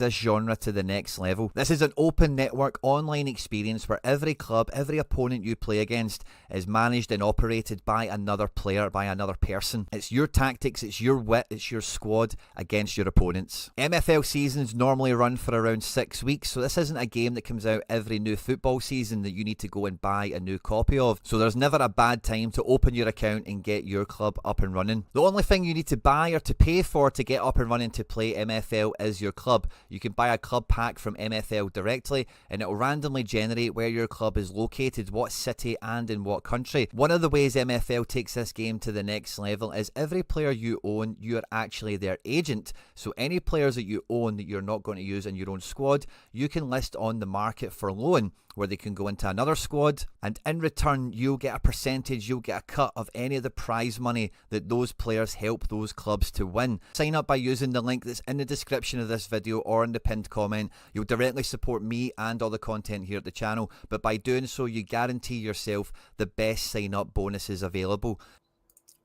this genre to the next level. This is an open network online experience where every club, every opponent you play against is managed and operated by another player, by another person. It's your tactics, it's your wit, it's your squad against your opponents. MFL seasons normally run for around 6 weeks, so this isn't a game that comes out every new football season that you need to go and buy a new copy of. So there's never a bad time to open your account and get your club up and running. The only thing you need to buy or to pay for to get up and running to play MFL is your club. You can buy a club pack from MFL directly and it will randomly generate where your club is located, what city and in what country. One of the ways MFL takes this game to the next level is every player you own, you're actually their agent. So any players that you own that you're not going to use in your own squad, you can list on the market for loan, where they can go into another squad, and in return you'll get a percentage, you'll get a cut of any of the prize money that those players help those clubs to win. Sign up by using the link that's in the description of this video or in the pinned comment. You'll directly support me and all the content here at the channel, but by doing so you guarantee yourself the best sign up bonuses available.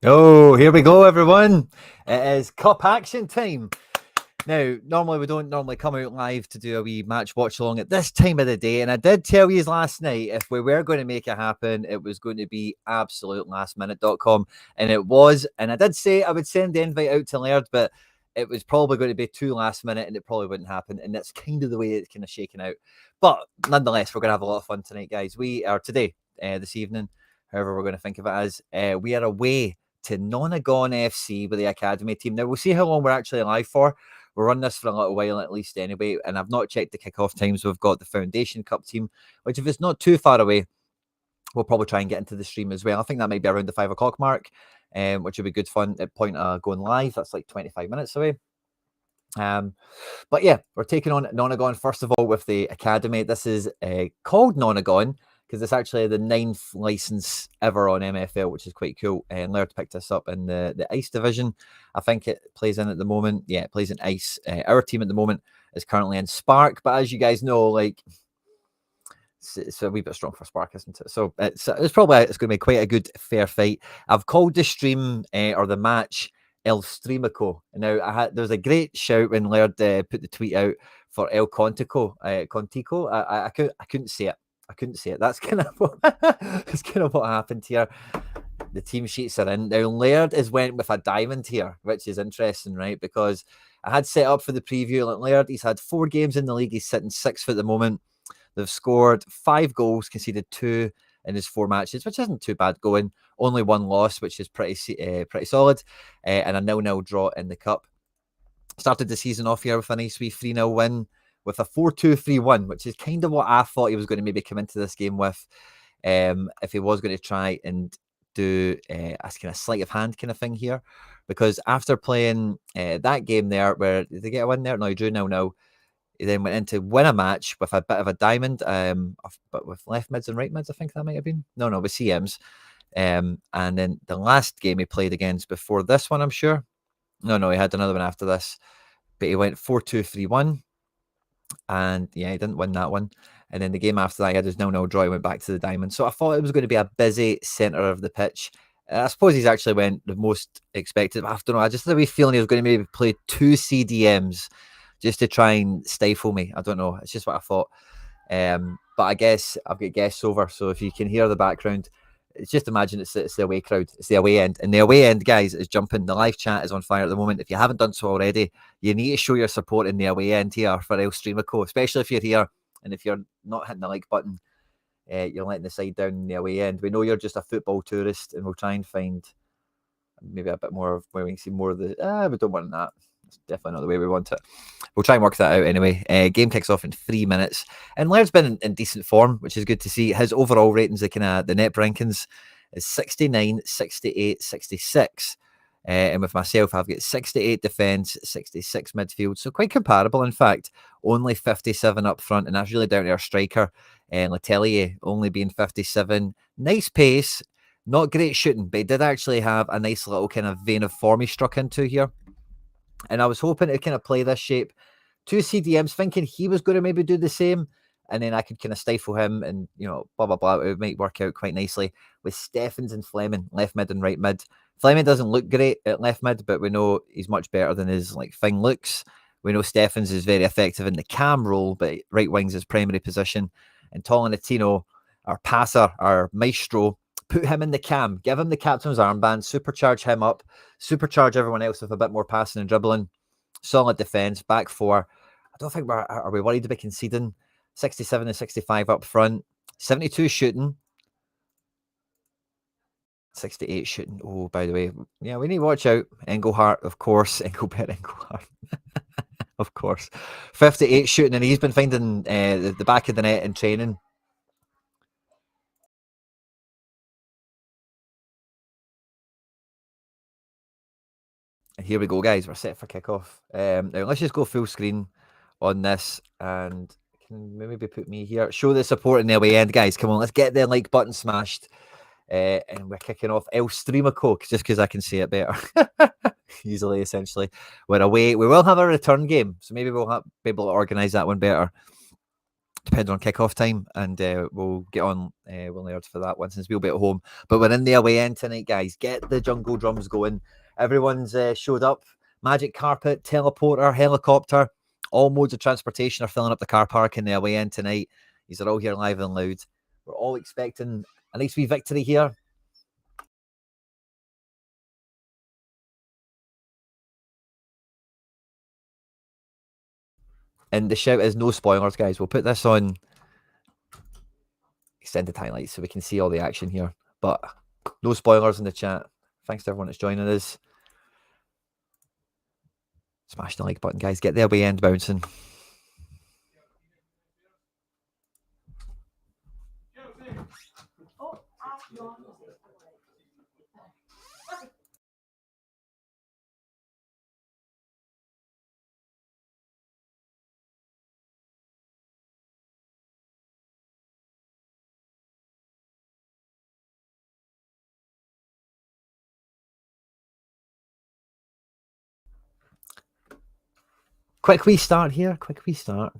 Oh, here we go everyone. It is cup action time. Now, normally we don't come out live to do a wee match watch along at this time of the day, and I did tell you last night if we were going to make it happen, it was going to be absolutelastminute.com, and it was. And I did say I would send the invite out to Laird, but it was probably going to be too last minute, and it probably wouldn't happen. And that's kind of the way it's kind of shaken out. But nonetheless, we're going to have a lot of fun tonight, guys. We are today, this evening, however we're going to think of it as, we are away to Nonagon FC with the academy team. Now, we'll see how long we're actually live for. We'll run this for a little while at least anyway, and I've not checked the kickoff times. We've got the Foundation Cup team, which if it's not too far away, we'll probably try and get into the stream as well. I think that might be around the 5 o'clock mark, which will be good fun at point of going live. That's like 25 minutes away. But yeah, we're taking on Nonagon first of all with the academy. This is called Nonagon because it's actually the 9th license ever on MFL, which is quite cool. And Laird picked this up in the Ice division. I think it plays in at the moment. Yeah, it plays in Ice. Our team at the moment is currently in Spark, but as you guys know, like it's a wee bit strong for Spark, isn't it? So it's going to be quite a good fair fight. I've called the stream or the match El Streamico. Now there was a great shout when Laird put the tweet out for El Contico. Contico. I couldn't say it. I couldn't say it. That's kind of what happened here. The team sheets are in. Now, Laird went with a diamond here, which is interesting, right? Because I had set up for the preview. Like Laird, he's had 4 games in the league. He's sitting 6th at the moment. They've scored 5 goals, conceded 2 in his 4 matches, which isn't too bad going. Only 1 loss, which is pretty solid. And a 0-0 draw in the cup. Started the season off here with a nice wee 3-0 win, with a 4-2-3-1, which is kind of what I thought he was going to maybe come into this game with, if he was going to try and do a kind of sleight of hand kind of thing here. Because after playing that game there, where did they get a win there? No, he drew 0-0. He then went in to win a match with a bit of a diamond, but with left mids and right mids, I think that might have been. No, with CMs. And then the last game he played against before this one, I'm sure. No, he had another one after this. But he went 4-2-3-1. And yeah, he didn't win that one. And then the game after that, he had his 0-0 draw. He went back to the diamond. So I thought it was going to be a busy centre of the pitch. I suppose he's actually went the most expected. I don't know. I just had a wee feeling he was going to maybe play 2 CDMs just to try and stifle me. I don't know. It's just what I thought. But I guess I've got guests over. So if you can hear the background, it's just imagine it's the away crowd. It's the away end. And the away end, guys, is jumping. The live chat is on fire at the moment. If you haven't done so already, you need to show your support in the away end here for El Streamico, especially if you're here. And if you're not hitting the like button, you're letting the side down in the away end. We know you're just a football tourist, and we'll try and find maybe a bit more of where we can see more of the... we don't want that. It's definitely not the way we want it. We'll try and work that out anyway. Game kicks off in 3 minutes. And Laird's been in decent form, which is good to see. His overall ratings, the net rankings, is 69, 68, 66. And with myself, I've got 68 defence, 66 midfield. So quite comparable, in fact. Only 57 up front. And that's really down to our striker, Letelier, only being 57. Nice pace. Not great shooting, but he did actually have a nice little kind of vein of form he struck into here. And I was hoping to kind of play this shape. 2 CDMs, thinking he was going to maybe do the same. And then I could kind of stifle him and, blah, blah, blah. It might work out quite nicely with Steffens and Fleming, left mid and right mid. Fleming doesn't look great at left mid, but we know he's much better than his thing looks. We know Steffens is very effective in the cam role, but right wing's his primary position. And Tolentino, our passer, our maestro, put him in the cam, give him the captain's armband, supercharge him up, supercharge everyone else with a bit more passing and dribbling. Solid defence, back four. I don't think are we worried about conceding? 67 and 65 up front, 72 shooting, 68 shooting. Oh, by the way, yeah, we need to watch out. Engelhart, of course. Engelbert Engelhart. Of course. 58 shooting, and he's been finding the back of the net in training. And here we go, guys. We're set for kickoff. Now, let's just go full screen on this, and can maybe put me here. Show the support in the away end, guys. Come on, let's get the like button smashed. And we're kicking off El Streamico, just because I can say it better. Easily, essentially. We're away. We will have a return game, so maybe we'll be able to organise that one better, depending on kickoff time, and we'll get on with Laird for that one, since we'll be at home. But we're in the away end tonight, guys. Get the jungle drums going. Everyone's showed up. Magic carpet, teleporter, helicopter. All modes of transportation are filling up the car park in the away end tonight. These are all here live and loud. We're all expecting a nice wee victory here. And the shout is no spoilers, guys. We'll put this on extended highlights so we can see all the action here. But no spoilers in the chat. Thanks to everyone that's joining us. Smash the like button, guys. Get the away end bouncing. Quick wee start here. Quick wee start.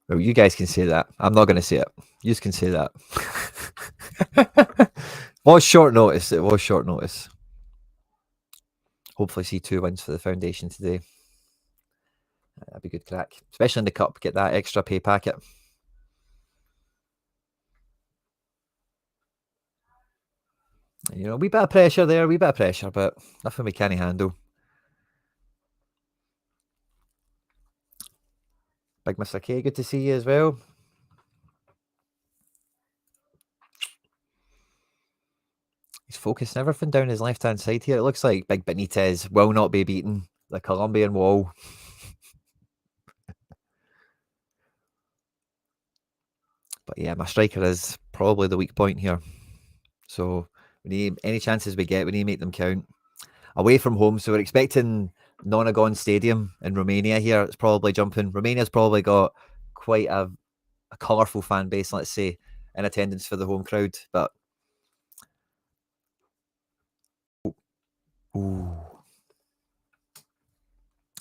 Well, you guys can say that. I'm not going to say it. You can say that. Was short notice. It was short notice. Hopefully see 2 wins for the foundation today. That'd be good crack. Especially in the cup. Get that extra pay packet. You know, a wee bit of pressure there, but nothing we can't handle. Big Mr. K, good to see you as well. He's focusing everything down his left-hand side here. It looks like Big Benitez will not be beaten. The Colombian wall. But yeah, my striker is probably the weak point here. So we need any chances we get, we need to make them count. Away from home, so we're expecting Nonagon Stadium in Romania here. It's probably jumping. Romania's probably got quite a colourful fan base, let's say, in attendance for the home crowd. But ooh,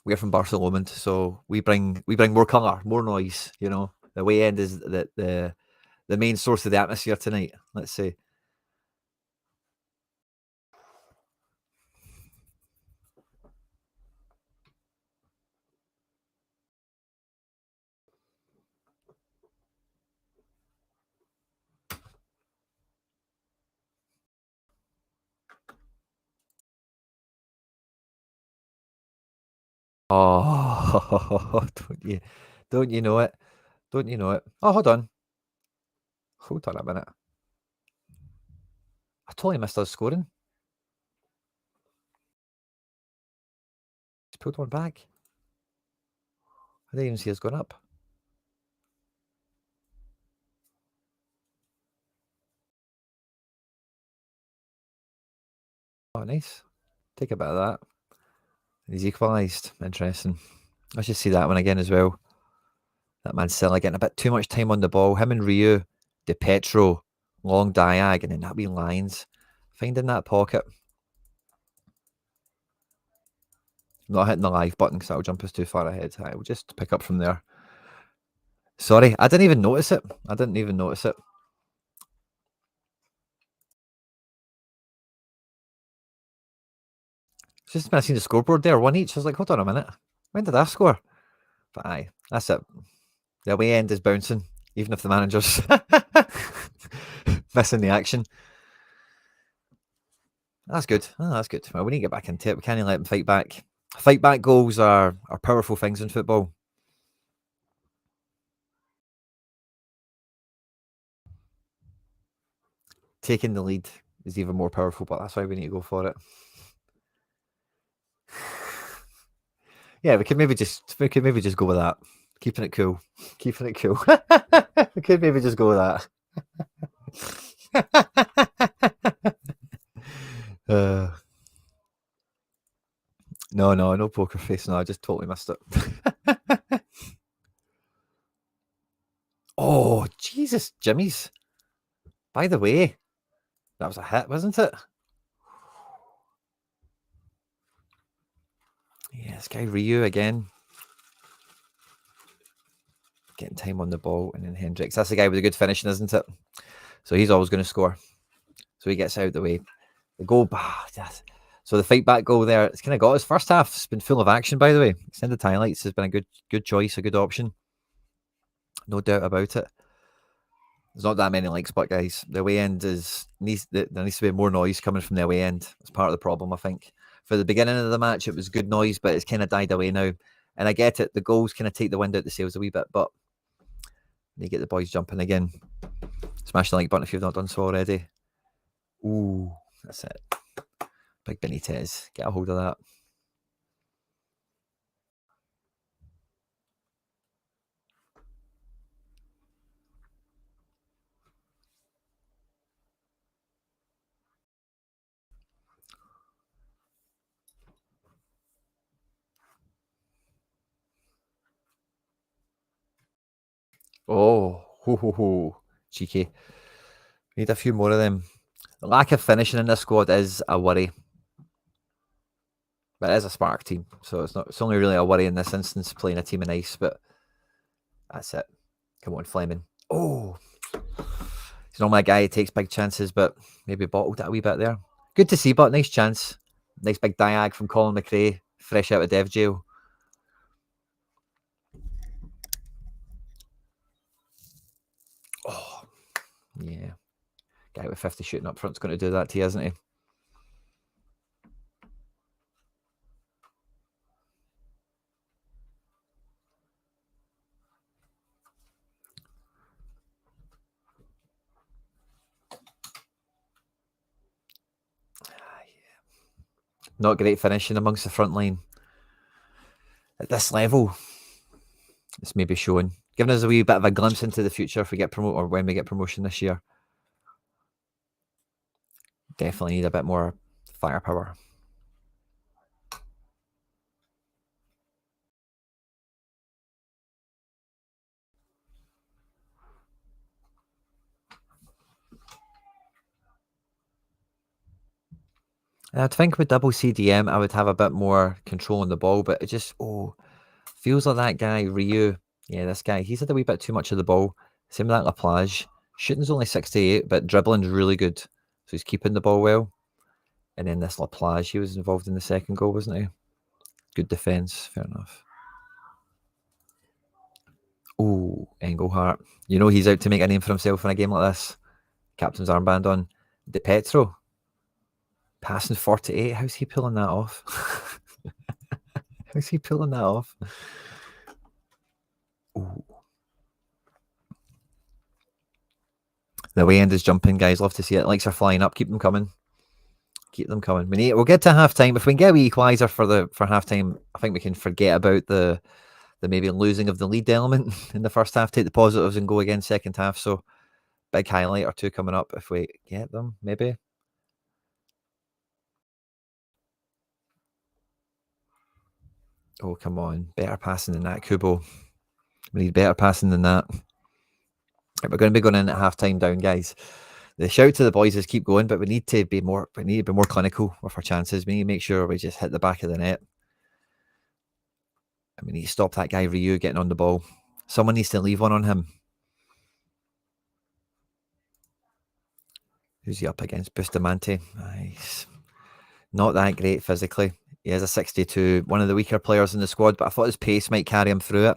we're from Barcelona, so we bring more colour, more noise. You know, the away end is the main source of the atmosphere tonight. Let's say. Oh, don't you know it? Don't you know it? Oh, hold on. Hold on a minute. I totally missed us scoring. He's pulled one back. I didn't even see us going up. Oh, nice. Take a bit of that. He's equalised. Interesting. Let's just see that one again as well. That man Silla getting a bit too much time on the ball. Him and Rio, De Petro, long diag, and then that wee lines. Finding that pocket. Not hitting the live button because that'll jump us too far ahead. I will just pick up from there. Sorry, I didn't even notice it. Just when I seen the scoreboard there, 1 each, I was like, hold on a minute. When did I score? But aye, that's it. The away end is bouncing, even if the manager's missing the action. That's good. Oh, that's good. Well, we need to get back into it. We can't let them fight back. Fight back goals are powerful things in football. Taking the lead is even more powerful, but that's why we need to go for it. Yeah, we could maybe just go with that. Keeping it cool. Keeping it cool. We could maybe just go with that. No poker face. No, I just totally missed it. Oh, Jesus, Jimmy's. By the way, that was a hit, wasn't it? Yeah, this guy Ryu again. Getting time on the ball, and then Hendricks. That's the guy with the good finishing, isn't it? So he's always going to score. So he gets out of the way. The goal, so the fight back goal there, it's kind of got his first half. It's been full of action, by the way. Extended highlights has been a good choice, a good option. No doubt about it. There's not that many like spot guys. The away end there needs to be more noise coming from the away end. That's part of the problem, I think. For the beginning of the match, it was good noise, but it's kind of died away now. And I get it. The goals kind of take the wind out the sails a wee bit, but they get the boys jumping again. Smash the like button if you've not done so already. Ooh, that's it. Big Benitez. Get a hold of that. Oh, cheeky. We need a few more of them. The lack of finishing in this squad is a worry. But it is a Spark team, so it's only really a worry in this instance, playing a team in ice, but that's it. Come on, Fleming. Oh, he's normally a guy who takes big chances, but maybe bottled it a wee bit there. Good to see, but nice chance. Nice big diag from Colin McRae, fresh out of dev jail. Oh, yeah. Guy with 50 shooting up front's going to do that to you, isn't he? Not great finishing amongst the front line. At this level, it's maybe showing. Giving us a wee bit of a glimpse into the future if we get promoted or when we get promotion this year. Definitely need a bit more firepower. I think with double CDM, I would have a bit more control on the ball, but it just, feels like that guy, Ryu. Yeah, this guy, he's had a wee bit too much of the ball. Same with that Laplage. Shooting's only 68, but dribbling's really good. So he's keeping the ball well. And then this Laplage, he was involved in the second goal, wasn't he? Good defence, fair enough. Oh, Engelhardt. You know he's out to make a name for himself in a game like this. Captain's armband on. De Petro. Passing 48. How's he pulling that off? How's he pulling that off? Ooh. The way end is jumping, guys. Love to see it. Likes are flying up. Keep them coming. Keep them coming. We'll get to half time. If we can get a wee equaliser for half time, I think we can forget about the maybe losing of the lead element in the first half. Take the positives and go again second half. So big highlight or two coming up if we get them, maybe. Oh, come on. Better passing than that, Kubo. We need better passing than that. We're going to be going in at half-time down, guys. The shout to the boys is keep going, but we need to be more clinical with our chances. We need to make sure we just hit the back of the net. And we need to stop that guy Ryu getting on the ball. Someone needs to leave one on him. Who's he up against? Bustamante. Nice. Not that great physically. He is a 62, one of the weaker players in the squad, but I thought his pace might carry him through it.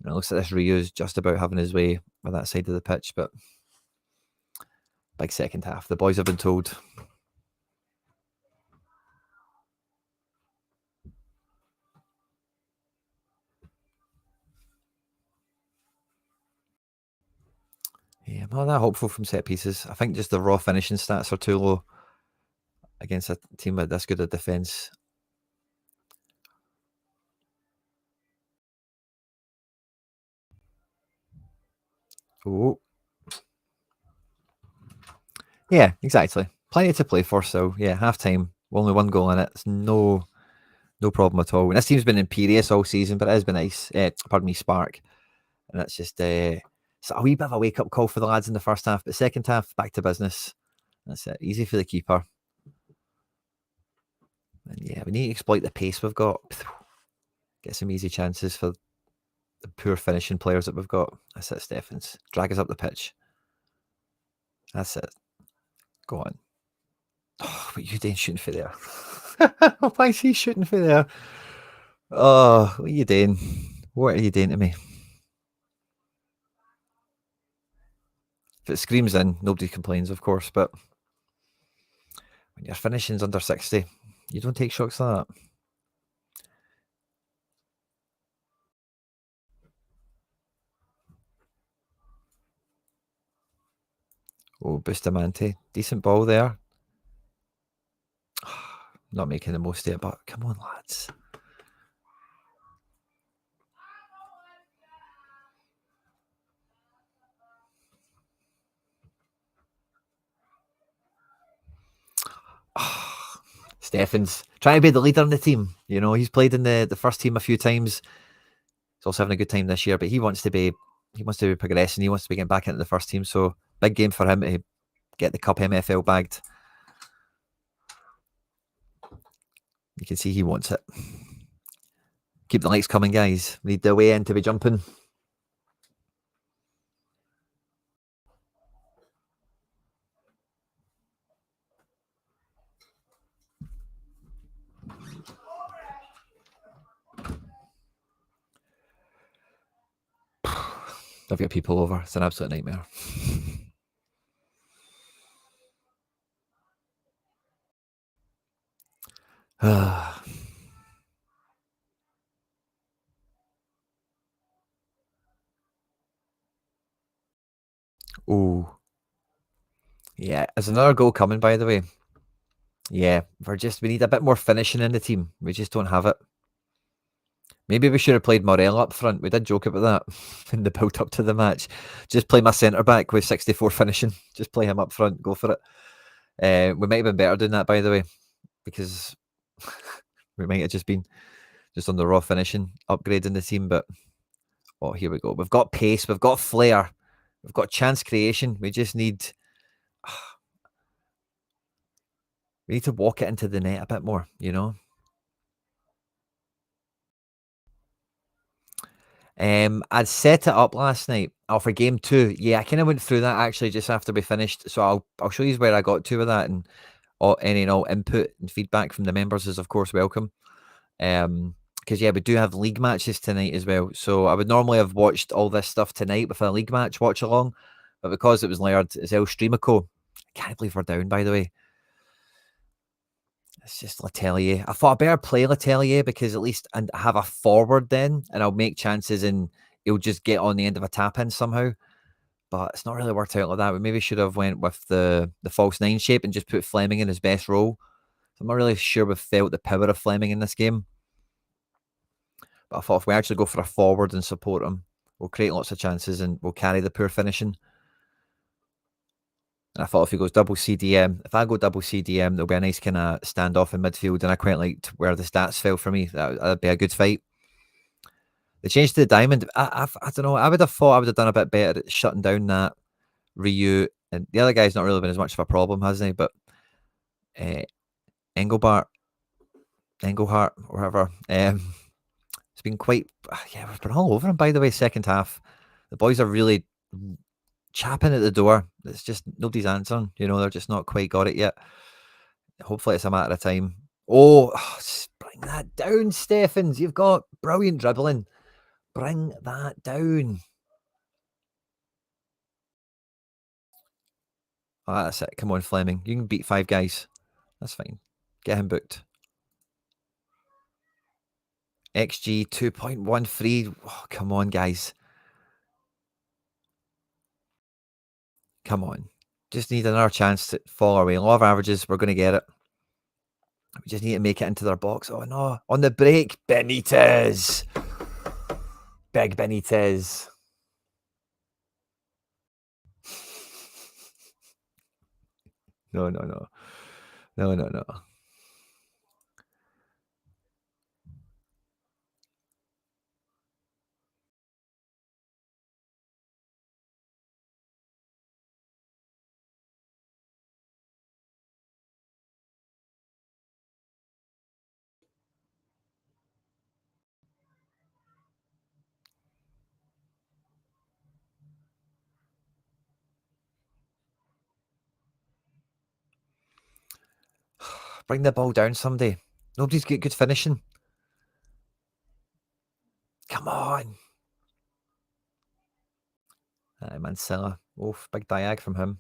And it looks like this Ryu's just about having his way with that side of the pitch, but big second half. The boys have been told. Yeah, I'm not that hopeful from set pieces. I think just the raw finishing stats are too low against a team with this good a defence. Oh. Yeah, exactly. Plenty to play for, so yeah, half time, only one goal in it. It's no problem at all. And this team's been imperious all season, but it has been nice. Pardon me, spark. And it's just so a wee bit of a wake-up call for the lads in the first half, but second half, back to business. That's it. Easy for the keeper. And yeah, we need to exploit the pace we've got. Get some easy chances for the poor finishing players that we've got. That's it, Steffens. Drag us up the pitch. That's it. Go on. Oh, what are you doing shooting for there? Why is he shooting for there? Oh, what are you doing? What are you doing to me? If it screams in, nobody complains, of course, but when your finishing's under 60, you don't take shots like that. Oh, Bustamante. Decent ball there. Not making the most of it, but come on, lads. Steffens trying to be the leader in the team. You know, he's played in the first team a few times. He's also having a good time this year, but he wants to be progressing. He wants to be getting back into the first team. So big game for him to get the Cup MFL bagged. You can see he wants it. Keep the lights coming, guys. We need the way in to be jumping. I've got people over. It's an absolute nightmare. Oh. Yeah, there's another goal coming, by the way. Yeah, we need a bit more finishing in the team. We just don't have it. Maybe we should have played Morel up front. We did joke about that in the build up to the match. Just play my centre back with 64 finishing. Just play him up front. Go for it. We might have been better doing that, by the way, because we might have just been on the raw finishing, upgrading the team. But oh, here we go. We've got pace. We've got flair. We've got chance creation. We just need. We need to walk it into the net a bit more, you know. I'd set it up last night for game 2. Yeah, I kind of went through that actually just after we finished. So I'll show you where I got to with that, and any and all input and feedback from the members is of course welcome. Because yeah, we do have league matches tonight as well. So I would normally have watched all this stuff tonight with a league match watch along, but because it was Laird, it's Streamico. I can't believe we're down, by the way. It's just Letelier. I thought I better play Letelier because at least and have a forward then, and I'll make chances and he'll just get on the end of a tap in somehow. But it's not really worked out like that. We maybe should have went with the false 9 shape and just put Fleming in his best role. So I'm not really sure we've felt the power of Fleming in this game. But I thought if we actually go for a forward and support him, we'll create lots of chances and we'll carry the poor finishing. And I thought if he goes double CDM, if I go double CDM, there'll be a nice kind of standoff in midfield. And I quite liked where the stats fell for me. That'd be a good fight. The change to the diamond, I don't know. I would have thought I would have done a bit better at shutting down that Ryu. And the other guy's not really been as much of a problem, hasn't he? But Engelhart, or whatever. It's been quite, we've been all over him, by the way, second half. The boys are really chapping at the door. It's just nobody's answering. You know, they're just not quite got it yet. Hopefully it's a matter of time. Oh, Bring that down, Steffens. You've got brilliant dribbling. Bring that down. Oh, that's it. Come on, Fleming. You can beat 5 guys. That's fine. Get him booked. XG 2.13. Oh, come on, guys. Come on. Just need another chance to fall away. Law of averages. We're going to get it. We just need to make it into their box. Oh, no. On the break. Benitez. Big Benitez. No. Bring the ball down someday. Nobody's got good finishing. Come on. Mancilla. Oof, big diag from him.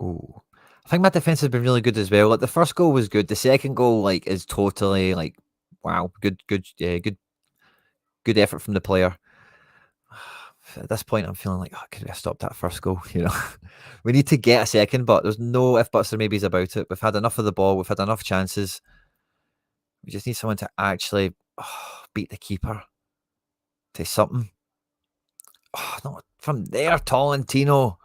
Ooh. I think my defense has been really good as well. Like the first goal was good. The second goal, like, is totally like, wow, good effort from the player. At this point, I'm feeling like, oh, could we have stopped that first goal? You know, we need to get a second, but there's no if buts or maybes about it. We've had enough of the ball. We've had enough chances. We just need someone to actually beat the keeper to something. Oh, not from there, Tolentino.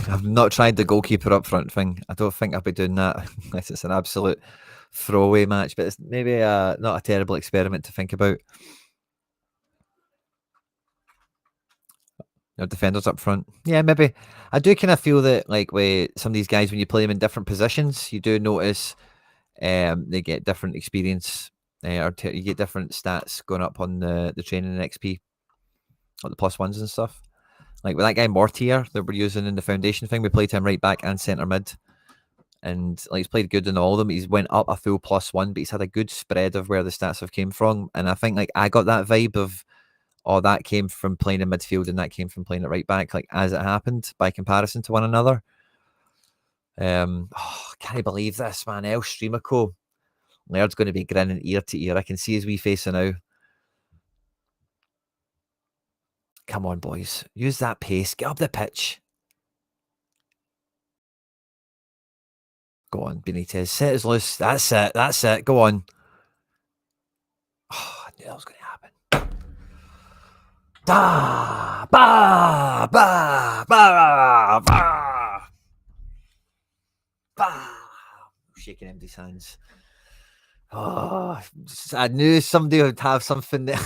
I've not tried the goalkeeper up front thing. I don't think I'll be doing that unless it's an absolute throwaway match, but it's maybe not a terrible experiment to think about. Defenders up front. Yeah, maybe. I do kind of feel that, like, with some of these guys, when you play them in different positions, you do notice they get different experience or you get different stats going up on the training and XP, like the plus ones and stuff. Like with that guy Mortier that we're using in the foundation thing, we played him right back and centre mid. And like he's played good in all of them. He's went up a full +1, but he's had a good spread of where the stats have came from. And I think like I got that vibe of, oh, that came from playing in midfield and that came from playing at right back, like as it happened by comparison to one another. Can't believe this, man. El Streamico. Laird's going to be grinning ear to ear. I can see his wee face now. Come on, boys. Use that pace. Get up the pitch. Go on, Benitez. Set us loose. That's it. That's it. Go on. Oh, I knew that was going to happen. Ba, ba, ba, ba, ba, ba. Shaking empty hands. Oh, I knew somebody would have something there.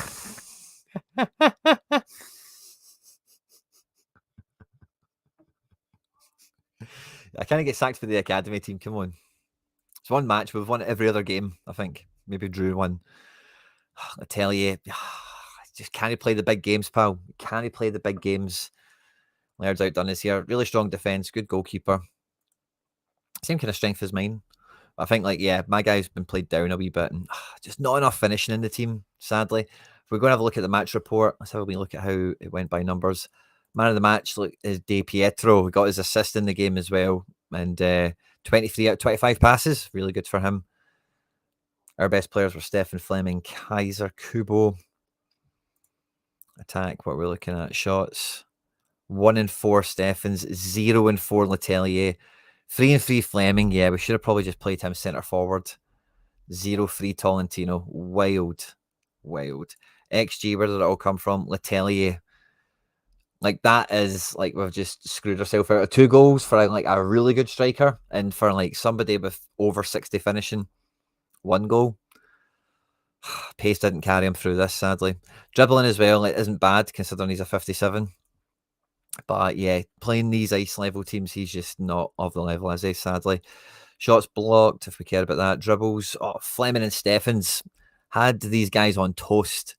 I can't get sacked for the academy team. Come on. It's one match. We've won every other game, I think. Maybe drew one. I tell you, just can't play the big games, pal. Can't play the big games. Laird's outdone us here. Really strong defence. Good goalkeeper. Same kind of strength as mine. I think, like, yeah, my guy's been played down a wee bit and just not enough finishing in the team, sadly. If we're going to have a look at the match report, let's have a wee look at how it went by numbers. Man of the match is De Pietro. He got his assist in the game as well. And 23 out of 25 passes. Really good for him. Our best players were Stefan Fleming, Kaiser, Kubo. Attack, what we're looking at. Shots. 1 and 4 Steffens. 0 and 4 Letelier. 3 and 3 Fleming. Yeah, we should have probably just played him centre forward. 0-3 Tolentino. Wild. XG, where did it all come from? Letelier. Like, that is, like, we've just screwed ourselves out of 2 goals for, like, a really good striker and for, like, somebody with over 60 finishing. 1 goal. Pace didn't carry him through this, sadly. Dribbling as well, it isn't bad considering he's a 57. But yeah, playing these ice level teams, he's just not of the level, is he, sadly. Shots blocked, if we care about that. Dribbles. Oh, Fleming and Steffens had these guys on toast.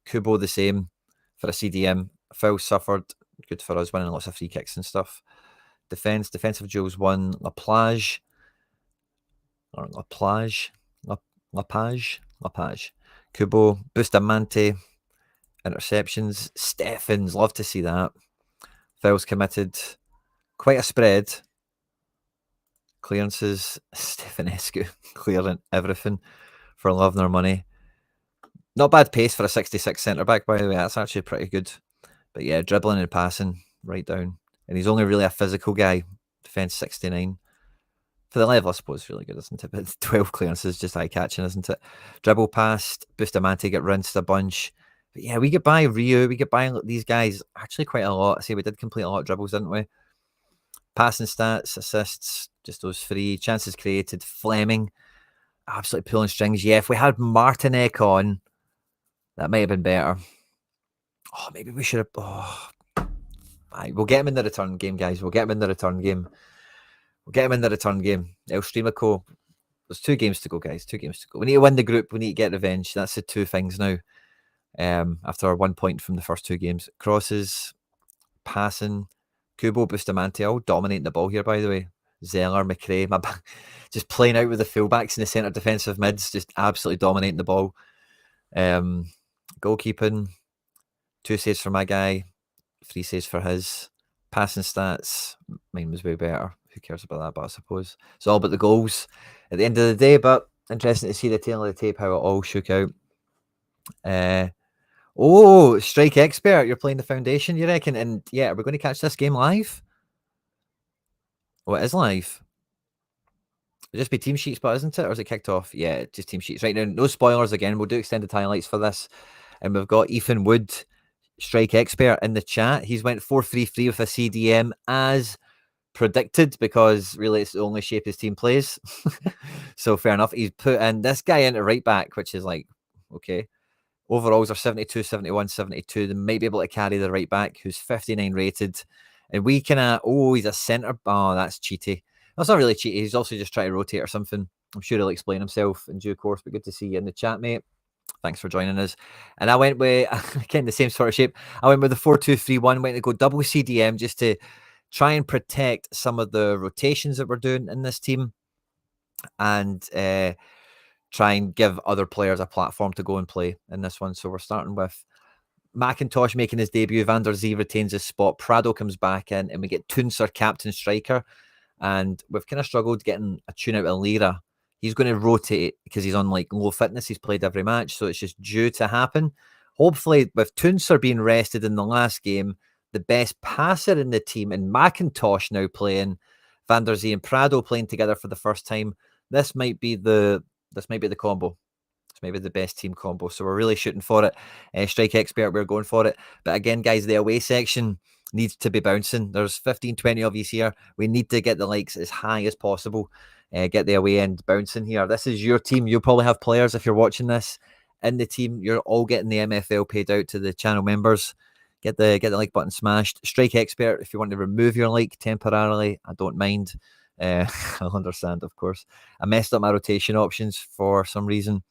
Kubo the same for a CDM. Foul suffered. Good for us, winning lots of free kicks and stuff. Defensive duels won. Lapage. Kubo. Bustamante. Interceptions. Steffens. Love to see that. Fouls committed. Quite a spread. Clearances. Stefanescu clearing everything for loving their money. Not bad pace for a 66 centre back, by the way. That's actually pretty good. But yeah, dribbling and passing right down. And he's only really a physical guy. Defense 69. For the level, I suppose, really good, isn't it? But 12 clearances, just eye-catching, isn't it? Dribble past, Bustamante get rinsed a bunch. But yeah, we get by Rio, we get by these guys actually quite a lot. I say we did complete a lot of dribbles, didn't we? Passing stats, assists, just those three. Chances created, Fleming, absolutely pulling strings. Yeah, if we had Martinek on, that might have been better. Oh, maybe we should have... Oh, we'll get him in the return game, guys. We'll get him in the return game. El Streamico. There's 2 games to go, guys. 2 games to go. We need to win the group. We need to get revenge. That's the 2 things now. After our 1 point from the first 2 games. Crosses, passing. Kubo, Bustamante, all dominating the ball here, by the way. Zeller, McRae, just playing out with the fullbacks in the centre defensive mids, just absolutely dominating the ball. Goalkeeping, 2 saves for my guy, 3 saves for his. Passing stats, mine was way better. Who cares about that? But I suppose it's all about the goals at the end of the day. But interesting to see the tail of the tape, how it all shook out. Strike Expert, you're playing the Foundation, you reckon? And yeah, we're going to catch this game live? Oh, it is live. It'll just be team sheets, but isn't it? Or is it kicked off? Yeah, just team sheets. Right now, no spoilers again. We'll do extended highlights for this. And we've got Ethan Wood, Strike Expert, in the chat. He's went 4-3-3 with a CDM as predicted, because really it's the only shape his team plays. So fair enough. He's put in this guy into right back, which is like, okay. Overalls are 72, 71, 72. They might be able to carry the right back, who's 59 rated. And we kind of, he's a centre. Oh, that's cheaty. That's not really cheaty. He's also just trying to rotate or something. I'm sure he'll explain himself in due course, but good to see you in the chat, mate. Thanks for joining us. And I went with, again, the same sort of shape. I went with the 4-2-3-1, went to go double CDM just to try and protect some of the rotations that we're doing in this team, and try and give other players a platform to go and play in this one. So we're starting with McIntosh making his debut. Van der Zee retains his spot. Prado comes back in, and we get Toonser, captain striker. And we've kind of struggled getting a tune out of Lira. He's going to rotate because he's on like low fitness. He's played every match, so it's just due to happen. Hopefully, with Toonser being rested in the last game, the best passer in the team, and McIntosh now playing, Van der Zee and Prado playing together for the first time, this might be the combo. It's maybe the best team combo. So we're really shooting for it. Strike Expert, we're going for it. But again, guys, the away section needs to be bouncing. There's 15, 20 of you here. We need to get the likes as high as possible. Get the away end bouncing here. This is your team. You'll probably have players, if you're watching this, in the team. You're all getting the MFL paid out to the channel members. Get the like button smashed. Strike Expert, if you want to remove your like temporarily, I don't mind. I'll understand, of course. I messed up my rotation options for some reason.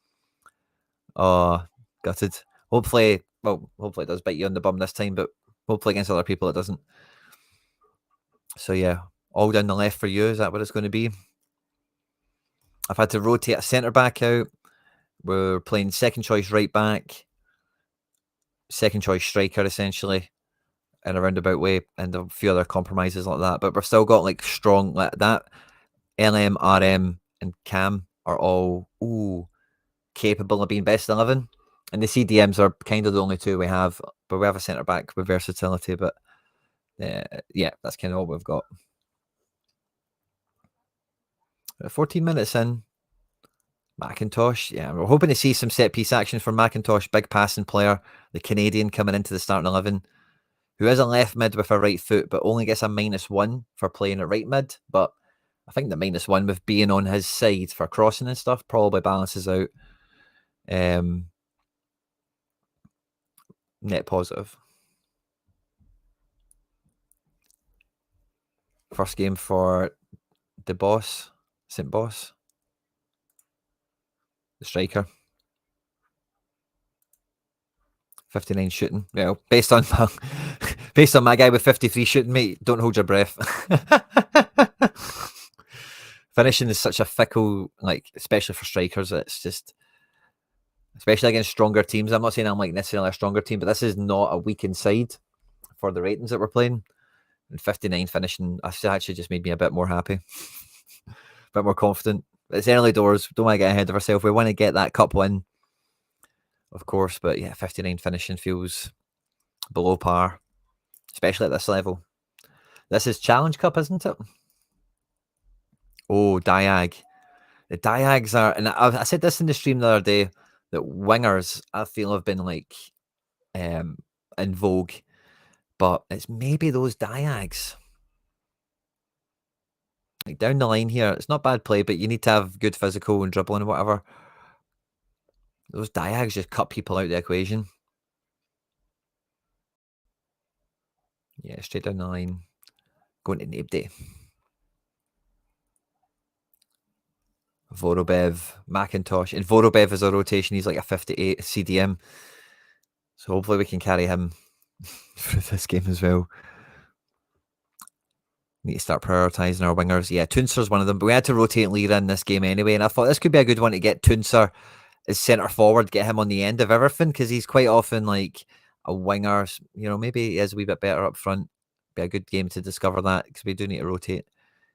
Oh, gutted. Hopefully it does bite you on the bum this time, but hopefully against other people it doesn't. So yeah, all down the left for you. Is that what it's going to be? I've had to rotate a centre back out. We're playing second choice right back, second choice striker essentially, in a roundabout way, and a few other compromises like that. But we've still got like strong like that. LM, RM, and Cam are all capable of being best 11. And the CDMs are kind of the only 2 we have, but we have a centre back with versatility. But yeah, that's kind of all we've got. 14 minutes in. McIntosh, yeah, we're hoping to see some set piece action from McIntosh, big passing player, the Canadian coming into the starting 11, who is a left mid with a right foot, but only gets a -1 for playing a right mid. But I think the -1 with being on his side for crossing and stuff probably balances out. Net positive. First game for the boss, St. Boss, the striker. 59 shooting. Well, based on my guy with 53 shooting, mate, don't hold your breath. Finishing is such a fickle, like, especially for strikers. It's just, especially against stronger teams. I'm not saying I'm like necessarily a stronger team, but this is not a weakened side for the ratings that we're playing. And 59 finishing, actually just made me a bit more happy, a bit more confident. But it's early doors. Don't want to get ahead of ourselves. We want to get that cup win, of course. But yeah, 59 finishing feels below par, especially at this level. This is Challenge Cup, isn't it? Oh, Diag. The Diags are, and I said this in the stream the other day, that wingers, I feel, have been like in vogue, but it's maybe those Diags. Like down the line here, it's not bad play, but you need to have good physical and dribbling and whatever. Those Diags just cut people out of the equation. Yeah, straight down the line. Going to Nabe Day. Vorobev, McIntosh. And Vorobev is a rotation. He's like a 58 CDM. So hopefully we can carry him through this game as well. Need to start prioritising our wingers. Yeah, Toonser's one of them. But we had to rotate Lira in this game anyway. And I thought this could be a good one to get Toonser as centre forward, get him on the end of everything, because he's quite often like a winger. You know, maybe he is a wee bit better up front. Be a good game to discover that, because we do need to rotate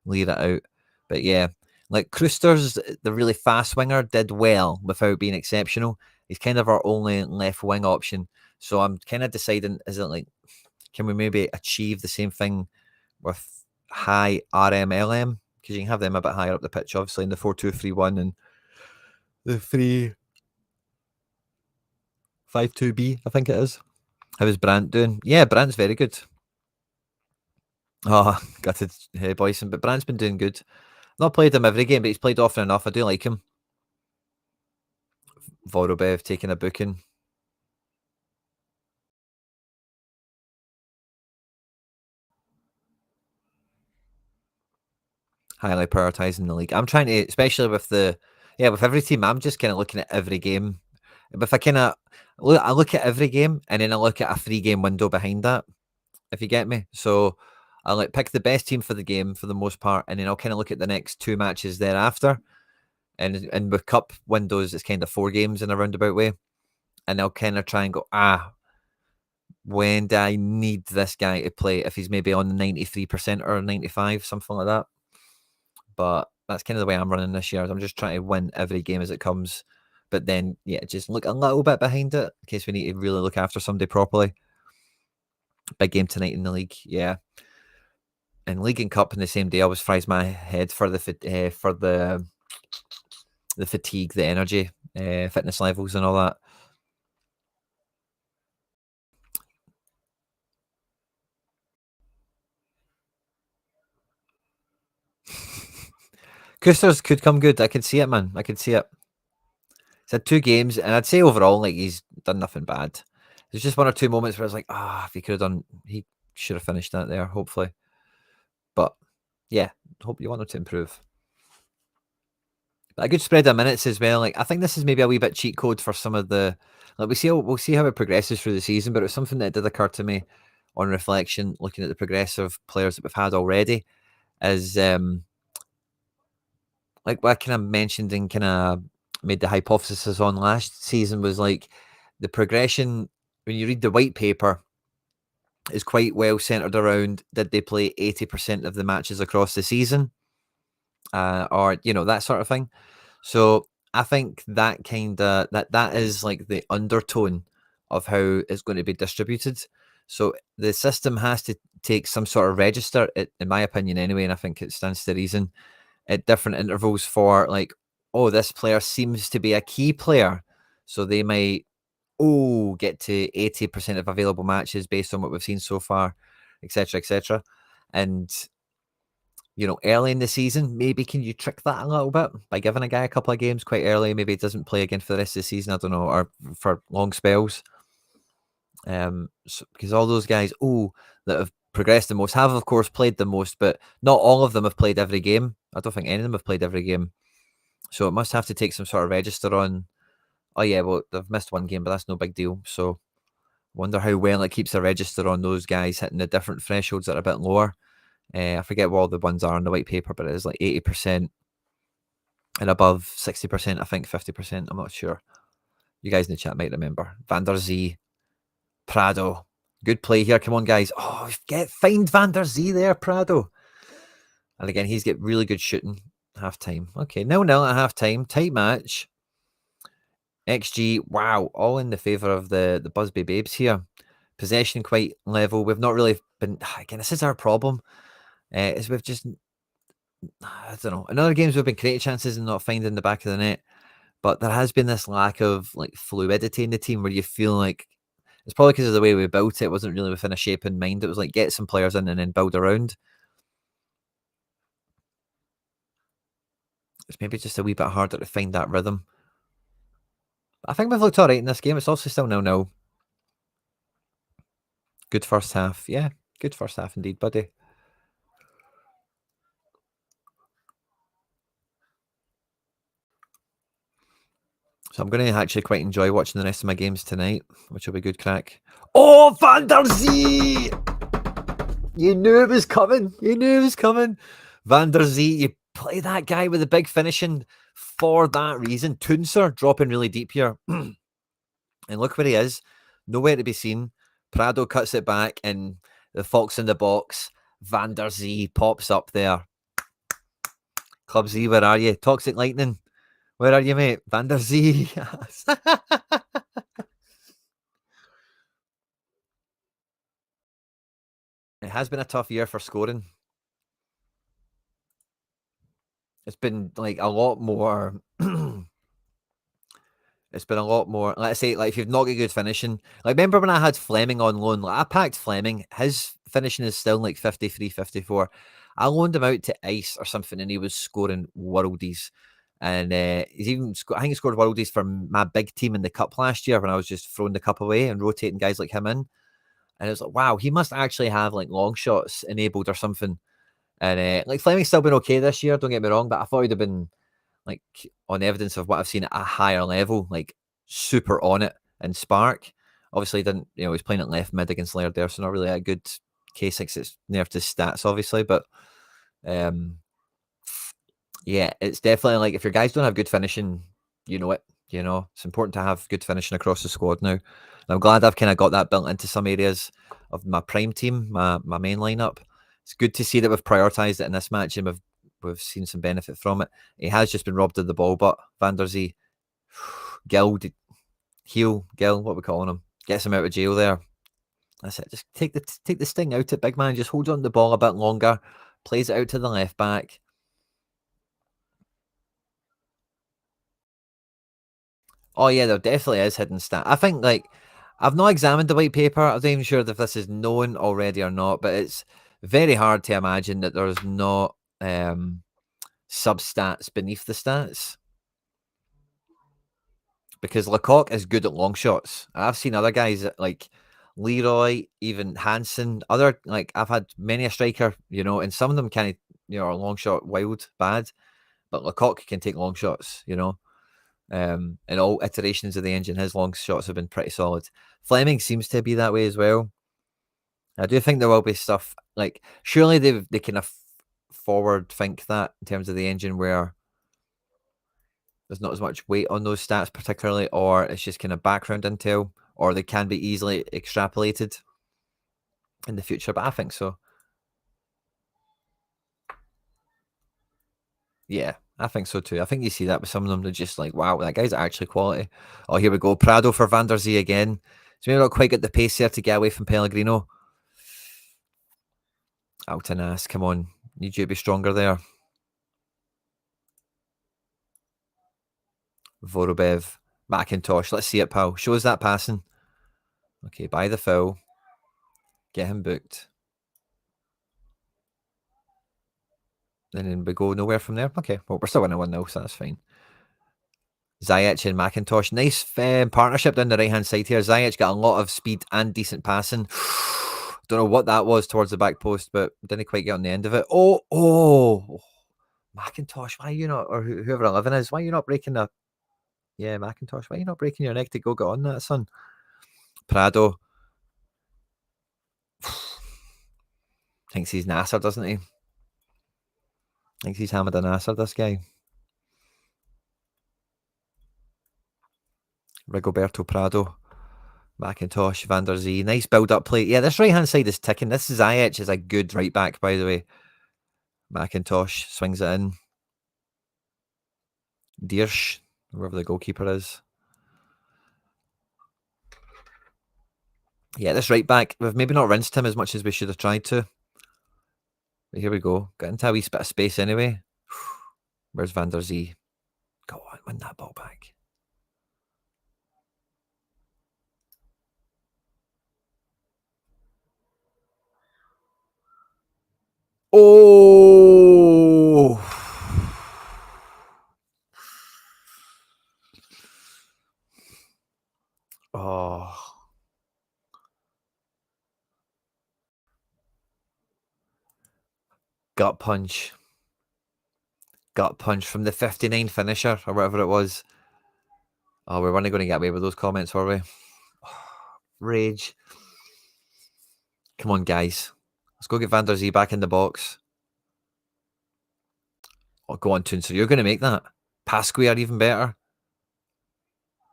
Lira out. But yeah, like Krusters, the really fast winger, did well without being exceptional. He's kind of our only left wing option. So I'm kind of deciding, is it like, can we maybe achieve the same thing with high RMLM? Because you can have them a bit higher up the pitch, obviously, in the 4-2-3-1 and the 3-5-2-B, I think it is. How is Brandt doing? Yeah, Brandt's very good. Oh, gutted Boyson, but Brandt's been doing good. Not played him every game, but he's played often enough. I do like him. Vorobev taking a booking. Highly prioritising the league. I'm trying to, especially with with every team, I'm just kind of looking at every game. If I look at every game and then I look at a 3-game window behind that, if you get me. So I'll like pick the best team for the game for the most part, and then I'll kind of look at the next 2 matches thereafter. And with cup windows, it's kind of 4 games in a roundabout way. And I'll kind of try and go, when do I need this guy to play? If he's maybe on the 93% or 95, something like that. But that's kind of the way I'm running this year. I'm just trying to win every game as it comes. But then, yeah, just look a little bit behind it in case we need to really look after somebody properly. Big game tonight in the league, yeah. And league and cup in the same day always fries my head for the fatigue, the energy, fitness levels, and all that. Krusters could come good. I can see it, man. I can see it. He's had 2 games, and I'd say overall, like, he's done nothing bad. There's just 1 or 2 moments where I was like, if he could have done, he should have finished that there, hopefully. But yeah, hope you want him to improve. But a good spread of minutes as well. Like, I think this is maybe a wee bit cheat code for some of the. Like, we'll see how it progresses through the season. But it was something that did occur to me on reflection, looking at the progressive players that we've had already, is like what I kind of mentioned and kind of made the hypothesis on last season was like the progression when you read the white paper is quite well centered around, did they play 80% of the matches across the season, or that sort of thing. So I think that that is like the undertone of how it's going to be distributed. So the system has to take some sort of register, in my opinion anyway, and I think it stands to reason, at different intervals for like, this player seems to be a key player. So they might, get to 80% of available matches based on what we've seen so far, etc., etc. And, early in the season, maybe can you trick that a little bit by giving a guy a couple of games quite early? Maybe he doesn't play again for the rest of the season, I don't know, or for long spells. Because all those guys, that have progressed the most, have of course played the most, but not all of them have played every game. I don't think any of them have played every game. So it must have to take some sort of register on. Oh yeah, well they've missed one game, but that's no big deal. So wonder how well it keeps a register on those guys hitting the different thresholds that are a bit lower. I forget what all the ones are on the white paper, but it is like 80% and above 60%, I think 50%. I'm not sure. You guys in the chat might remember. Van der Zee, Prado. Good play here. Come on, guys. Oh, find Van der Zee there, Prado. And again, he's got really good shooting. Half time. Okay, 0-0 at half time. Tight match. XG, wow, all in the favour of the Busby Babes here. Possession quite level. We've not really been. Again, this is our problem. Is we've just, I don't know. In other games, we've been creating chances and not finding the back of the net. But there has been this lack of like fluidity in the team where you feel like it's probably because of the way we built it. It wasn't really within a shape in mind. It was like get some players in and then build around. It's maybe just a wee bit harder to find that rhythm. I think we've looked all right in this game. It's also still 0-0. Good first half. Yeah, good first half indeed, buddy. So I'm going to actually quite enjoy watching the rest of my games tonight, which will be good crack. Oh, Van der Zee! You knew it was coming. You knew it was coming. Van der Zee, you play that guy with the big finishing for that reason. Toonser dropping really deep here. And look where he is. Nowhere to be seen. Prado cuts it back and the fox in the box. Van der Zee pops up there. Club Z, where are you? Toxic Lightning. Where are you, mate? Van der Zee. It has been a tough year for scoring. It's been like a lot more. It's been a lot more. Let's say, like, if you've not got good finishing, like, remember when I had Fleming on loan? Like, I packed Fleming. His finishing is still like 53, 54. I loaned him out to Ice or something, and he was scoring worldies. And he's even, I think he scored worldies for my big team in the cup last year when I was just throwing the cup away and rotating guys like him in. And it was like, wow, he must actually have like long shots enabled or something. And like Fleming's still been okay this year, don't get me wrong, but I thought he'd have been like on evidence of what I've seen at a higher level, like super on it and spark. Obviously, he didn't, he's playing at left mid against Laird there, so not really a good K6. It's nerfed his stats, obviously, but yeah, it's definitely like if your guys don't have good finishing, you know it. It's important to have good finishing across the squad now. And I'm glad I've kind of got that built into some areas of my prime team, my main lineup. It's good to see that we've prioritised it in this match and we've seen some benefit from it. He has just been robbed of the ball, but Van der Zee, Gil, what are we calling him? Gets him out of jail there. That's it. Just take the sting out it, big man. Just hold on to the ball a bit longer. Plays it out to the left back. Oh yeah, there definitely is hidden stat. I think like I've not examined the white paper. I'm not even sure if this is known already or not, but it's very hard to imagine that there's not sub-stats beneath the stats. Because Lecoq is good at long shots. I've seen other guys like Leroy, even Hansen, I've had many a striker, and some of them kind of, are long shot wild, bad, but Lecoq can take long shots, in all iterations of the engine, his long shots have been pretty solid. Fleming seems to be that way as well. I do think there will be stuff like surely they can forward think that in terms of the engine where there's not as much weight on those stats particularly, or it's just kind of background intel, or they can be easily extrapolated in the future. But I think so. Yeah, I think so too. I think you see that with some of them. They're just like, wow, that guy's actually quality. Oh, here we go. Prado for Van der Zee again. So maybe not quite get the pace there to get away from Pellegrino. Altanas, come on. Need you to be stronger there. Vorobev. McIntosh. Let's see it, pal. Show us that passing. Okay, buy the foul. Get him booked. And then we go nowhere from there. Okay, well, we're still winning 1-0, so that's fine. Ziyech and McIntosh. Nice partnership down the right-hand side here. Ziyech got a lot of speed and decent passing. Don't know what that was towards the back post, but didn't quite get on the end of it. Oh, McIntosh, why are you not, or whoever 11 is, why are you not breaking the, yeah, McIntosh, why are you not breaking your neck to go get on that, son? Prado. Thinks he's Nasser, doesn't he? Thinks he's Hamid Nasser, this guy. Rigoberto Prado. McIntosh, Van der Zee. Nice build-up play. Yeah, this right-hand side is ticking. This is Ziyech is a good right back, by the way. McIntosh swings it in. Diersch, whoever the goalkeeper is. Yeah, this right back, we've maybe not rinsed him as much as we should have tried to. But here we go. Got into a wee bit of space anyway. Where's Van der Zee? Go on, win that ball back. Oh! Oh. Gut punch. Gut punch from the 59 finisher, or whatever it was. Oh, we weren't going to get away with those comments, were we? Rage. Come on, guys. Let's go get Van der Zee back in the box. Oh, go on, Toonser. You're going to make that. Pass square, even better.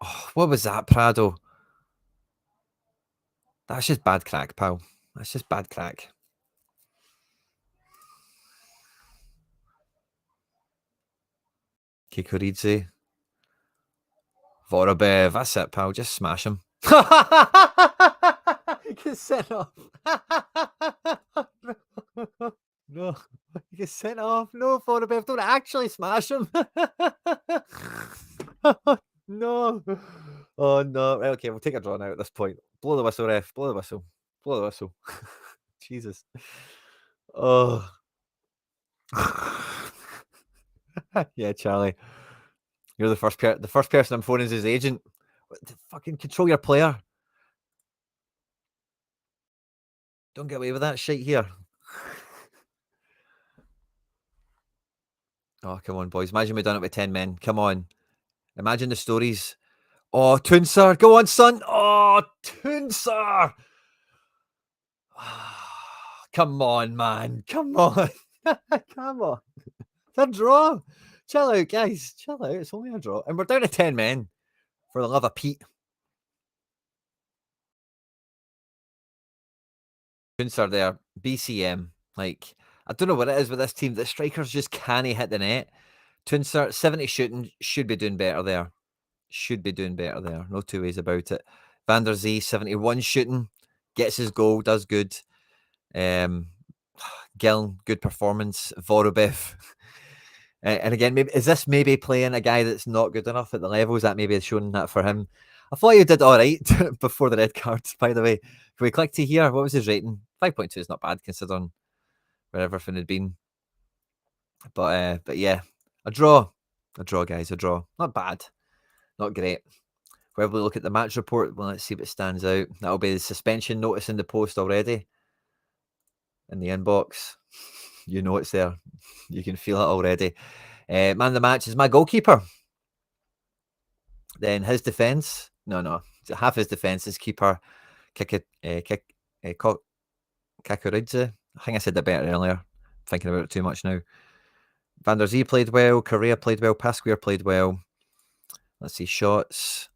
Oh, what was that, Prado? That's just bad crack, pal. That's just bad crack. Kikuridze. Vorobev. That's it, pal. Just smash him. Get sent off. No. You get sent off. No, Vorobev. Don't actually smash him. No. Oh, no. Right, okay, we'll take a draw now at this point. Blow the whistle, ref. Blow the whistle. Blow the whistle. Jesus. Oh. Yeah, Charlie. You're the first person I'm phoning is his agent. Fucking control your player. Don't get away with that shit here. Oh, come on, boys. Imagine we done it with 10 men. Come on. Imagine the stories. Oh, Toonser. Go on, son. Oh, Toonser. Come on, man. Come on. Come on. It's a draw. Chill out, guys. Chill out. It's only a draw. And we're down to 10 men. For the love of Pete. Toonser there. BCM. Like, I don't know what it is with this team. The strikers just can't hit the net. Toonser, 70 shooting. Should be doing better there. Should be doing better there. No two ways about it. Van der Zee, 71 shooting. Gets his goal. Does good. Gil, good performance. Vorobev. And again, maybe is this maybe playing a guy that's not good enough at the levels? That maybe is showing that for him. I thought you did all right before the red cards, by the way. Can we click to here? What was his rating? 5.2 is not bad considering where everything had been. But yeah, a draw. A draw, guys. A draw. Not bad. Not great. Where we look at the match report, well, let's see what stands out. That'll be the suspension notice in the post already. In the inbox. You know it's there. You can feel it already. Man of the match is my goalkeeper. Then his defence. No. Half his defence is keeper Kikuridze. I think I said that better earlier. I'm thinking about it too much now. Van der Zee played well. Correa played well. Pasquier played well. Let's see. Shots.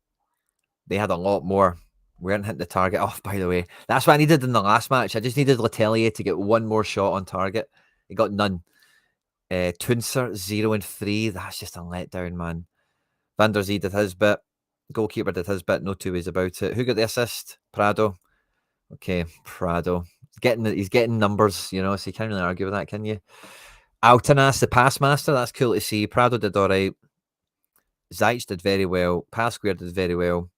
They had a lot more. We weren't hitting the target off, by the way. That's what I needed in the last match. I just needed Letelier to get one more shot on target. He got none. Toonser, 0 and 3. That's just a letdown, man. Van der Zee did his bit. Goalkeeper did his bit. No two ways about it. Who got the assist? Prado. Okay, Prado. He's getting numbers, you know, so you can't really argue with that, can you? Altanas, the pass master. That's cool to see. Prado did all right. Ziyech did very well. Pasquier did very well.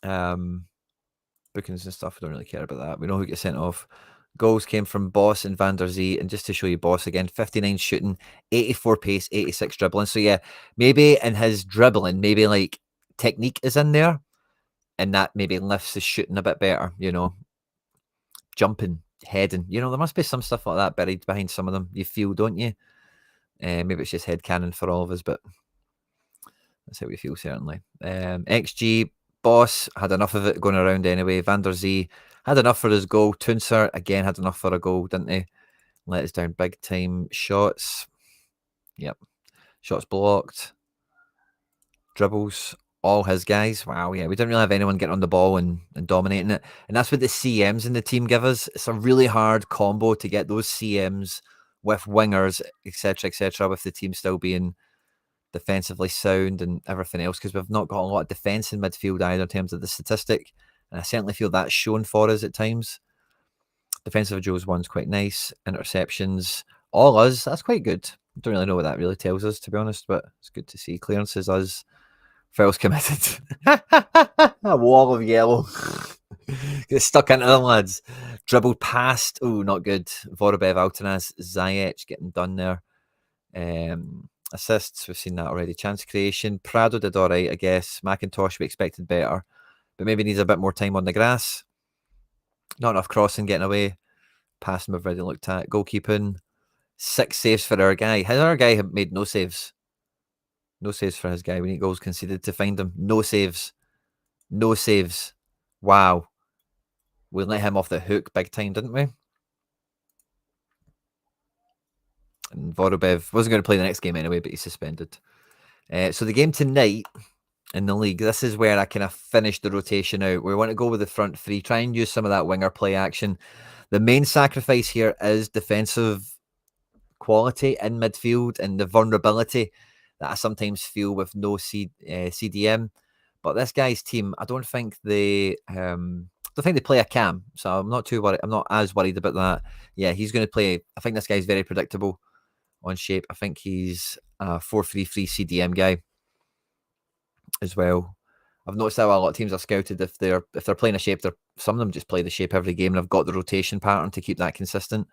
Bookings and stuff, I don't really care about that. We know who gets sent off. Goals came from Boss and Van der Zee. And just to show you Boss again, 59 shooting, 84 pace, 86 dribbling. So yeah, maybe in his dribbling, maybe like technique is in there. And that maybe lifts his shooting a bit better, you know. jumping, heading. You know, there must be some stuff like that buried behind some of them. You feel, don't you? Maybe it's just headcanon for all of us, but that's how we feel, certainly. XG, Boss had enough of it going around anyway. Van der Zee had enough for his goal. Toonser, again, had enough for a goal, didn't he? Let us down big time. Shots. Yep. Shots blocked. Dribbles. All his guys. Wow, yeah. We didn't really have anyone getting on the ball and dominating it. And that's what the CMs in the team give us. It's a really hard combo to get those CMs with wingers, etc., with the team still being defensively sound and everything else, because we've not got a lot of defence in midfield either in terms of the statistic. And I certainly feel that's shown for us at times. Defensive Joe's one's quite nice. Interceptions, all us. That's quite good. Don't really know what that really tells us, to be honest, but it's good to see. Clearances, us. Fouls committed. A wall of yellow. Get stuck into them, lads. Dribbled past. Oh, not good. Vorobev, Altanaz, Ziyech getting done there. Assists, we've seen that already. Chance creation. Prado did all right, I guess. McIntosh, we expected better, but maybe needs a bit more time on the grass. Not enough crossing, getting away. Passing, we've already looked at. Goalkeeping. 6 saves for our guy. Has our guy made no saves? No saves for his guy. We need goals conceded to find him. No saves. No saves. Wow. We let him off the hook big time, didn't we? And Vorobev wasn't going to play the next game anyway, but he's suspended. So the game tonight in the league, this is where I kind of finish the rotation out. We want to go with the front three, try and use some of that winger play action. The main sacrifice here is defensive quality in midfield and the vulnerability that I sometimes feel with no CDM. But this guy's team, I don't think they play a cam, so I'm not too worried. I'm not as worried about that. Yeah, he's going to play. I think this guy's very predictable on shape. I think he's a 4-3-3 CDM guy as well. I've noticed how a lot of teams are scouted if they're playing a shape. Some of them just play the shape every game, and I've got the rotation pattern to keep that consistent,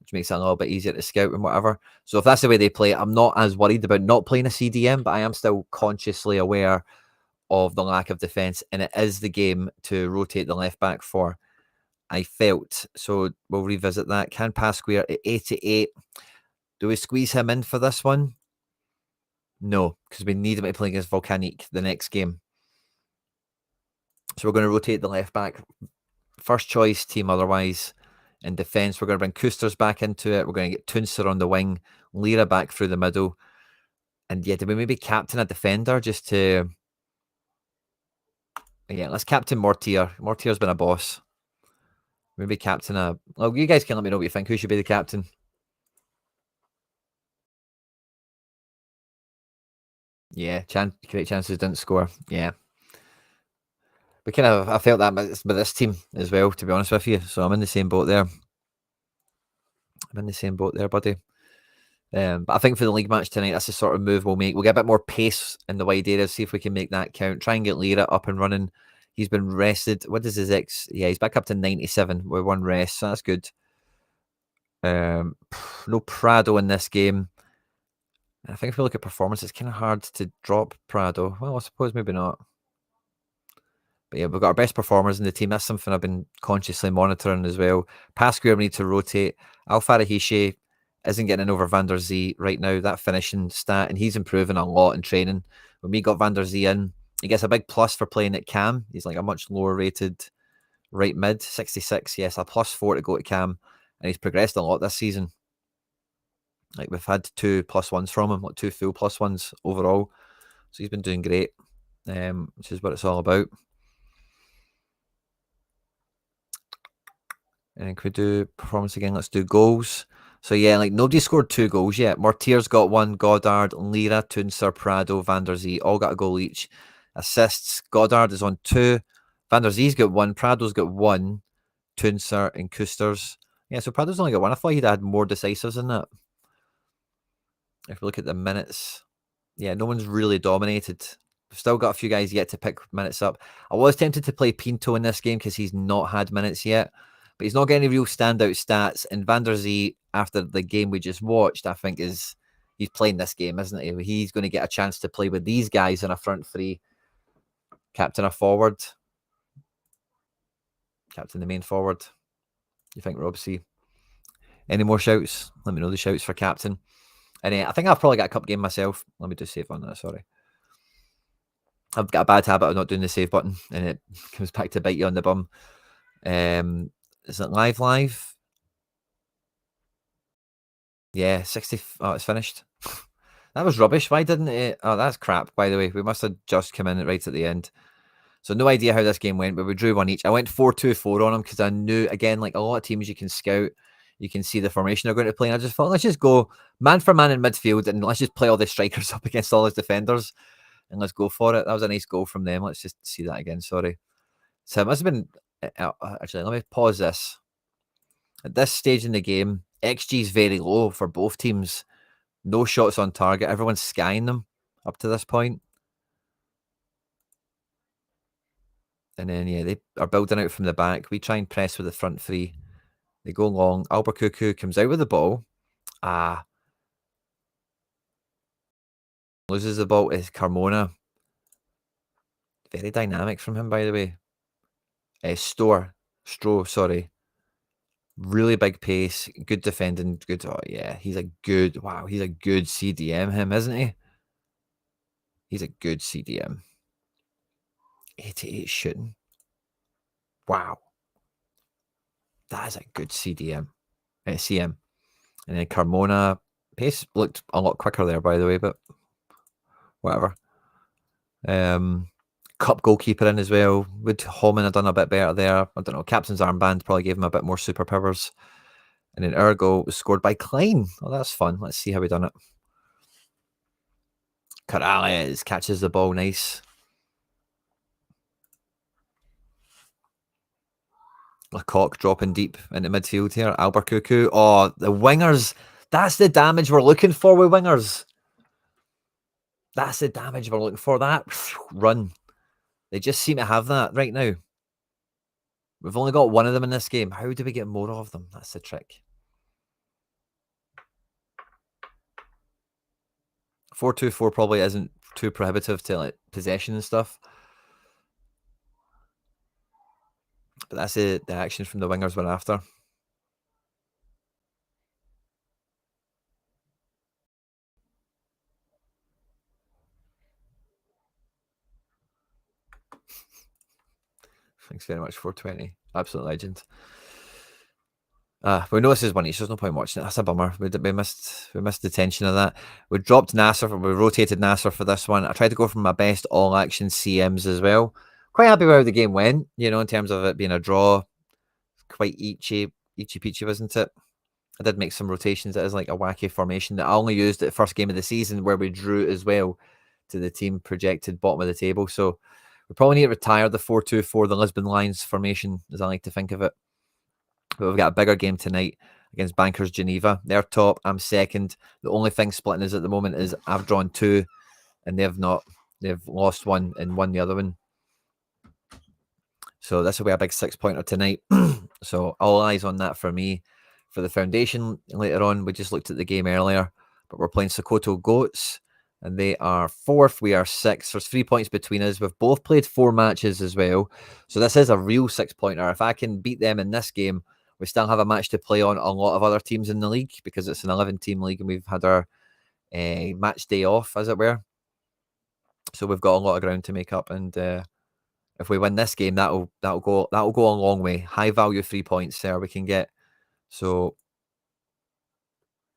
which makes it a little bit easier to scout and whatever. So if that's the way they play, I'm not as worried about not playing a CDM, but I am still consciously aware of the lack of defence, and it is the game to rotate the left back for, I felt. So we'll revisit that. Can Pasquare at 88. Do we squeeze him in for this one? No, because we need him to play against Volcanic the next game. So we're going to rotate the left back. First choice team otherwise. In defence, we're going to bring Koosters back into it. We're going to get Toonser on the wing, Lira back through the middle. And yeah, do we maybe captain a defender just to... Yeah, let's captain Mortier. Mortier's been a boss. Maybe captain a... Well, you guys can let me know what you think. Who should be the captain? Yeah, great chances, didn't score. Yeah. We kind of... I felt that with this team as well, to be honest with you. So I'm in the same boat there. Buddy. But I think for the league match tonight, that's the sort of move we'll make. We'll get a bit more pace in the wide areas, see if we can make that count. Try and get Lira up and running. He's been rested. What is his X? Yeah, he's back up to 97 with 1 rest, so that's good. No Prado in this game. I think if we look at performance, it's kind of hard to drop Prado. Well, I suppose maybe not. But yeah, we've got our best performers in the team. That's something I've been consciously monitoring as well. Pasquare, we need to rotate. Alfarahishe isn't getting in over Van der Zee right now, that finishing stat, and he's improving a lot in training. When we got Van der Zee in, he gets a big plus for playing at cam. He's like a much lower rated right mid, 66, yes, a +4 to go to cam, and he's progressed a lot this season. Like we've had 2 +1s from him, like 2 full +1s overall. So he's been doing great, which is what it's all about. And can we do performance again? Let's do goals. So yeah, like nobody scored 2 goals yet. Mortier's got 1, Goddard, Lira, Toonser, Prado, Van der Zee, all got a goal each. Assists, Goddard is on 2, Van der Zee's got 1, Prado's got 1, Toonser and Koosters. Yeah, so Prado's only got 1. I thought he'd had more decisives than that. If we look at the minutes, yeah, no one's really dominated. We've still got a few guys yet to pick minutes up. I was tempted to play Pinto in this game because he's not had minutes yet, but he's not getting any real standout stats. And Van der Zee, after the game we just watched, I think he's playing this game, isn't he? He's going to get a chance to play with these guys in a front three. Captain a forward. Captain the main forward. You think, Rob C? Any more shouts? Let me know the shouts for captain. And I think I've probably got a cup game myself. Let me just save on that, sorry. I've got a bad habit of not doing the save button, and it comes back to bite you on the bum. Is it live? Yeah, 60. Oh, it's finished. That was rubbish. Why didn't it? Oh, that's crap, by the way. We must have just come in right at the end. So no idea how this game went, but we drew one each. I went 4-2-4 on them because I knew, again, like a lot of teams you can scout, you can see the formation they're going to play. And I just thought, let's just go man for man in midfield and let's just play all the strikers up against all his defenders and let's go for it. That was a nice goal from them. Let's just see that again. Sorry. So it must have been, actually, let me pause this. At this stage in the game, XG is very low for both teams. No shots on target. Everyone's skying them up to this point. And then, yeah, they are building out from the back. We try and press with the front three. They go long. Albuquerque comes out with the ball. Loses the ball to Carmona. Very dynamic from him, by the way. Stroh, sorry. Really big pace. Good defending. Good. Oh, yeah. He's a good CDM, him, isn't he? He's a good CDM. 88 shooting. Wow. That is a good CDM. CM. And then Carmona. Pace looked a lot quicker there, by the way, but whatever. Cup goalkeeper in as well. Would Holman have done a bit better there? I don't know. Captain's armband probably gave him a bit more superpowers. And then our goal was scored by Klein. Oh, that's fun. Let's see how we done it. Corrales catches the ball. Nice. Lecoq dropping deep into midfield here. Albuquerque. Oh, the wingers. That's the damage we're looking for with wingers. That's the damage we're looking for. That run. They just seem to have that right now. We've only got one of them in this game. How do we get more of them? That's the trick. 4-2-4 probably isn't too prohibitive to like possession and stuff. But that's the action from the wingers we're after. Thanks very much, 420. Absolute legend. We know this is one each. There's no point watching it. That's a bummer. We missed the tension of that. We dropped Nasser. We rotated Nasser for this one. I tried to go for my best all-action CMs as well. Quite happy with how the game went, you know, in terms of it being a draw. Quite peachy, wasn't it? I did make some rotations. It is like a wacky formation that I only used at the first game of the season where we drew as well to the team projected bottom of the table. So we probably need to retire the 4-2-4, the Lisbon Lions formation, as I like to think of it. But we've got a bigger game tonight against Bankers Geneva. They're top. I'm second. The only thing splitting us at the moment is I've drawn 2 and they've not. They've lost 1 and won the other one. So this will be a big 6-pointer tonight. So all eyes on that for me. For the foundation later on, we just looked at the game earlier, but we're playing Sokoto Goats and they are 4th. We are 6th. There's 3 points between us. We've both played 4 matches as well. So this is a real 6-pointer. If I can beat them in this game, we still have a match to play on a lot of other teams in the league because it's an 11-team league and we've had our match day off, as it were. So we've got a lot of ground to make up, and if we win this game, that'll go a long way. High value 3 points there we can get. So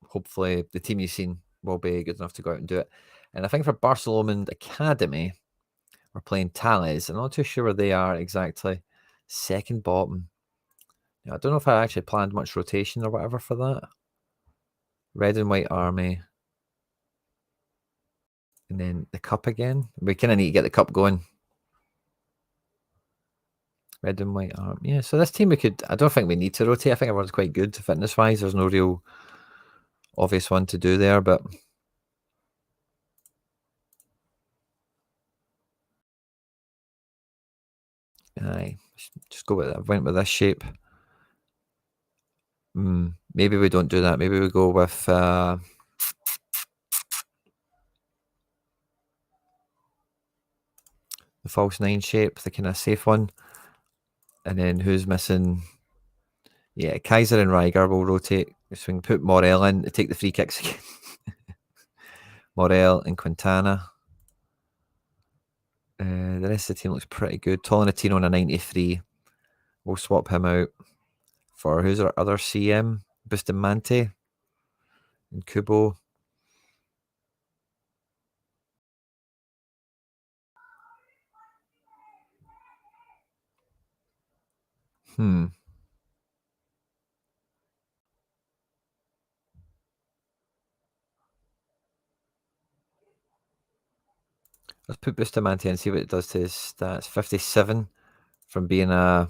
hopefully the team you've seen will be good enough to go out and do it. And I think for Barcelona Academy, we're playing Tales. I'm not too sure where they are exactly. Second bottom. I don't know if I actually planned much rotation or whatever for that. Red and White Army. And then the cup again. We kind of need to get the cup going. Red and White Army. Yeah, so this team I don't think we need to rotate. I think everyone's quite good fitness-wise. There's no real obvious one to do there, but aye, just go with it. I went with this shape. Maybe we don't do that. Maybe we go with the false 9 shape, the kind of safe one. And then who's missing? Yeah, Kaiser and Riger will rotate. So we can put Morel in to take the free kicks again. Morel and Quintana. The rest of the team looks pretty good. Tolentino on a 93. We'll swap him out for who's our other CM? Bustamante and Kubo. Let's put Bustamante and see what it does to his stats. 57 from being a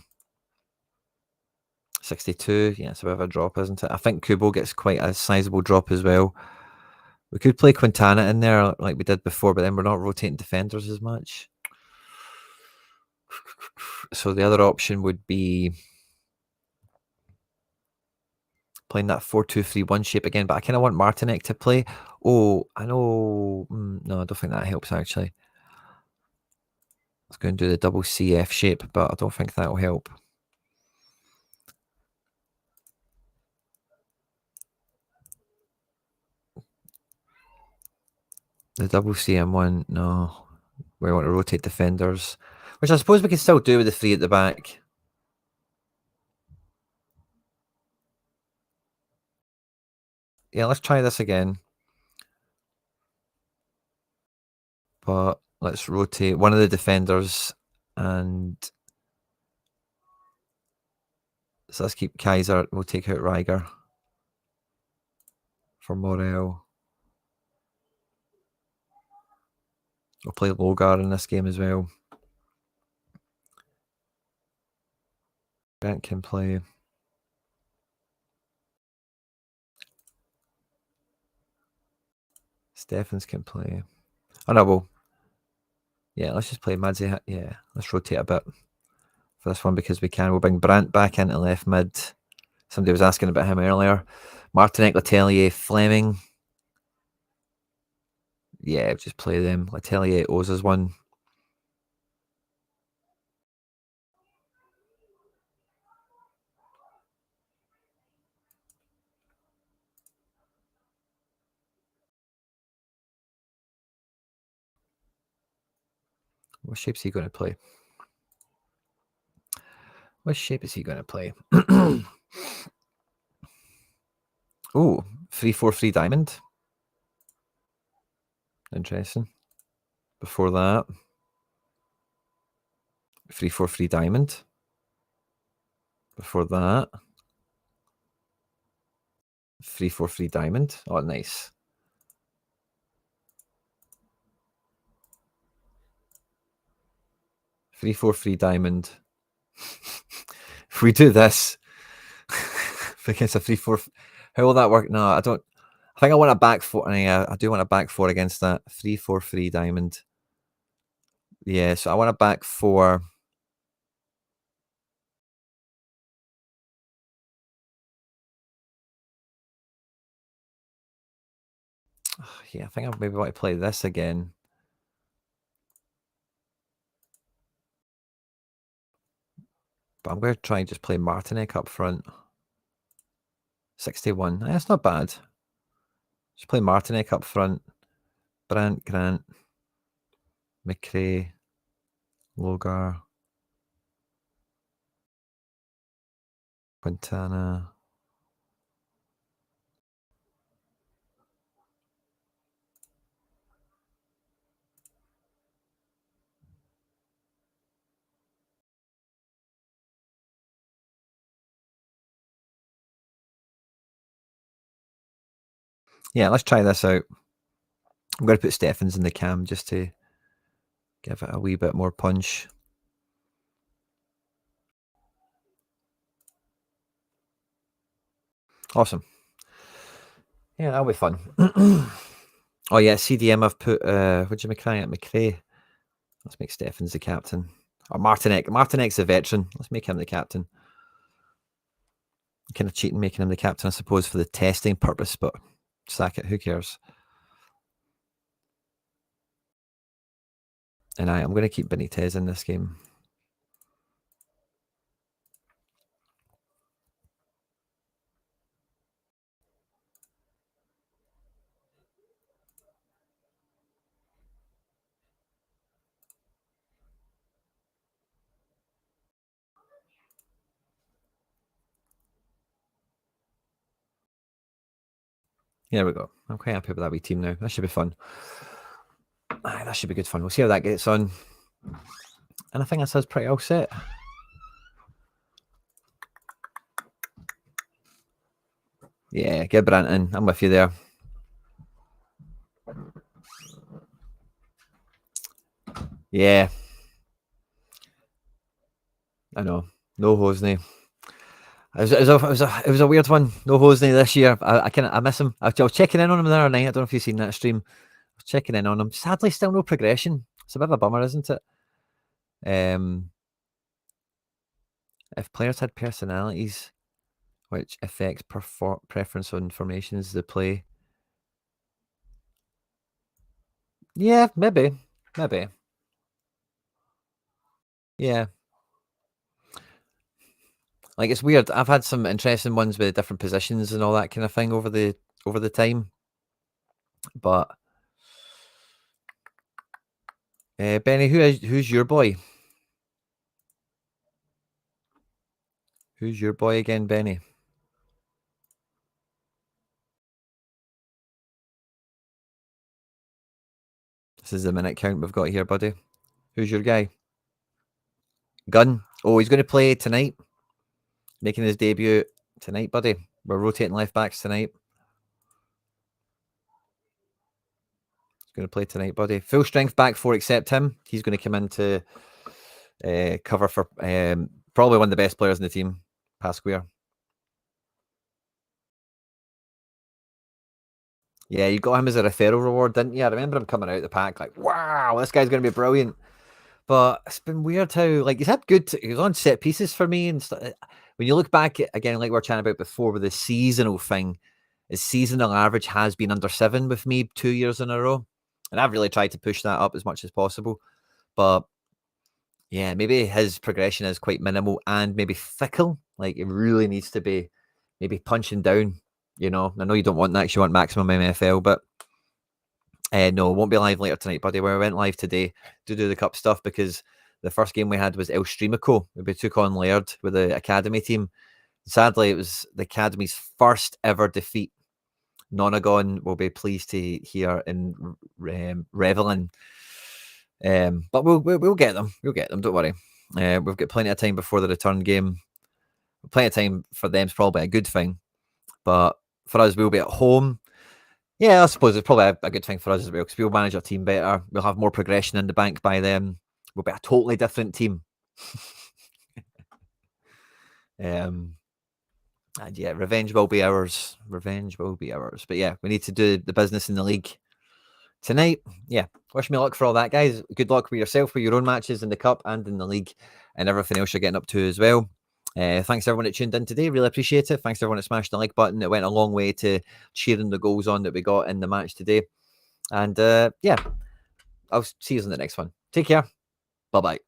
62. Yeah, it's a bit of a drop, isn't it? I think Kubo gets quite a sizable drop as well. We could play Quintana in there like we did before, but then we're not rotating defenders as much. So the other option would be playing that 4-2-3-1 shape again, but I kind of want Martinek to play. Oh, I know. No, I don't think that helps, actually. Let's go and do the double CF shape, but I don't think that will help. The double CM one, no. We want to rotate defenders, which I suppose we can still do with the 3 at the back. Yeah, let's try this again. But let's rotate one of the defenders, and so let's keep Kaiser. We'll take out Riger for Morel. We'll play Logar in this game as well. Grant can play. Steffens can play. Oh no, well, yeah, let's just play Madzi. Yeah, let's rotate a bit for this one because we can. We'll bring Brandt back into left mid. Somebody was asking about him earlier. Martinek, Letelier, Fleming. Yeah, just play them. Letelier owes us one. What shape's he going to play? What shape is he going to play? Oh, 3-4-3 diamond. Interesting. Before that, 3-4-3 diamond. Before that, 3-4-3 diamond. Oh, nice. 3-4-3 diamond. If we do this against a 3-4, how will that work? No, I don't. I think I want a back four. I do want a back four against that 3-4-3 diamond. Yeah, so I want a back four. Yeah, I think I maybe want to play this again. But I'm going to try and just play Martinek up front. 61. That's not bad. Just play Martinek up front. Brandt, Grant, McRae, Logar, Quintana. Yeah, let's try this out. I'm going to put Steffens in the cam just to give it a wee bit more punch. Awesome. Yeah, that'll be fun. Oh yeah, CDM I've put, what do you make at McRae? Let's make Steffens the captain. Or Martinek. Martinek's the veteran. Let's make him the captain. Kind of cheating making him the captain, I suppose, for the testing purpose, but sack it. Who cares? And I'm going to keep Benitez in this game. Here we go. I'm quite happy with that wee team now. That should be fun. Aye, that should be good fun. We'll see how that gets on. And I think that's us pretty all set. Yeah, get Brant in. I'm with you there. Yeah. I know. No Hosney. It was a weird one. No Hosney this year. I miss him. I was checking in on him the other night. I don't know if you've seen that stream. I was checking in on him. Sadly, still no progression. It's a bit of a bummer, isn't it? If players had personalities which affects preference on formations they play. Yeah, maybe. Yeah. Like, it's weird. I've had some interesting ones with different positions and all that kind of thing over the time. But Benny, who's your boy? Who's your boy again, Benny? This is the minute count we've got here, buddy. Who's your guy? Gunn. Oh, he's going to play tonight. Making his debut tonight, buddy. We're rotating left backs tonight. He's going to play tonight, buddy. Full strength back four except him. He's going to come in to cover for probably one of the best players in the team, Pasquare. Yeah, you got him as a referral reward, didn't you? I remember him coming out of the pack like, wow, this guy's going to be brilliant. But it's been weird how, like, he was on set pieces for me and stuff. When you look back, again, like we were chatting about before with the seasonal thing, his seasonal average has been under 7 with me 2 years in a row. And I've really tried to push that up as much as possible. But yeah, maybe his progression is quite minimal and maybe fickle. Like, it really needs to be maybe punching down. You know, I know you don't want that. You want maximum MFL, but no, it won't be live later tonight, buddy. We went live today to do the cup stuff because the first game we had was El Streamico. We took on Laird with the academy team. Sadly, it was the academy's first ever defeat. Nonagon will be pleased to hear in reveling. But we'll get them. We'll get them. Don't worry. We've got plenty of time before the return game. Plenty of time for them is probably a good thing. But for us, we'll be at home. Yeah, I suppose it's probably a good thing for us as well because we'll manage our team better. We'll have more progression in the bank by then. We'll be a totally different team. And yeah, revenge will be ours. Revenge will be ours. But yeah, we need to do the business in the league tonight. Yeah, wish me luck for all that, guys. Good luck with yourself, with your own matches in the cup and in the league and everything else you're getting up to as well. Thanks to everyone that tuned in today. Really appreciate it. Thanks to everyone that smashed the like button. It went a long way to cheering the goals on that we got in the match today. And yeah, I'll see you in the next one. Take care. Bye-bye.